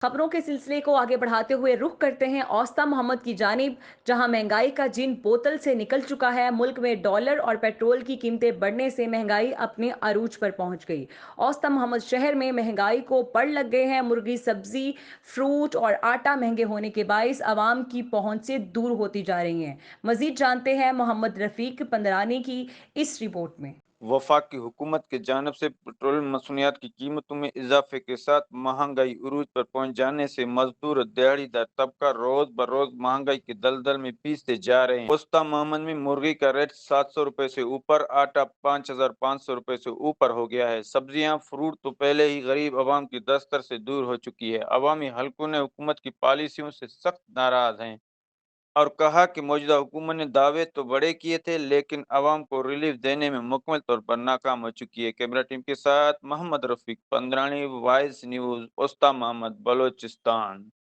खबरों के सिलसिले को आगे बढ़ाते हुए रुख करते हैं औस्ता मोहम्मद की जानिब। जहां महंगाई का जिन बोतल से निकल चुका है, मुल्क में डॉलर और पेट्रोल की कीमतें बढ़ने से महंगाई अपने अरूज पर पहुंच गई। औस्ता मोहम्मद शहर में महंगाई को पड़ लग गए हैं। मुर्गी, सब्जी, फ्रूट और आटा महंगे होने के बाइस आवाम की पहुंच से दूर होती जा रही हैं। मजीद जानते हैं मोहम्मद रफीक पंदरानी की इस रिपोर्ट में। वफाकी हुकूमत की जानिब से पेट्रोलियम मसूलियात की कीमतों में इजाफे के साथ महंगाई उरूज पर पहुंच जाने से मजदूर और दिहाड़ीदार तबका रोज बरोज महंगाई की दलदल में पीसते जा रहे हैं। उस्ता मोहम्मद में मुर्गी का रेट 700 रुपए से ऊपर, आटा 5500 रुपए से ऊपर हो गया है। सब्जियां, फ्रूट तो पहले ही गरीब आवाम की दस्तर से दूर हो चुकी है। अवामी हलकों ने हुकूमत की पॉलिसियों से सख्त नाराज हैं और कहा कि मौजूदा हुकूमत ने दावे तो बड़े किए थे, लेकिन अवाम को रिलीफ देने में मुकम्मल तौर पर नाकाम हो चुकी है। कैमरा टीम के साथ मोहम्मद रफीक पंद्रानी, वॉइस न्यूज़, उस्ता मोहम्मद, बलोचिस्तान।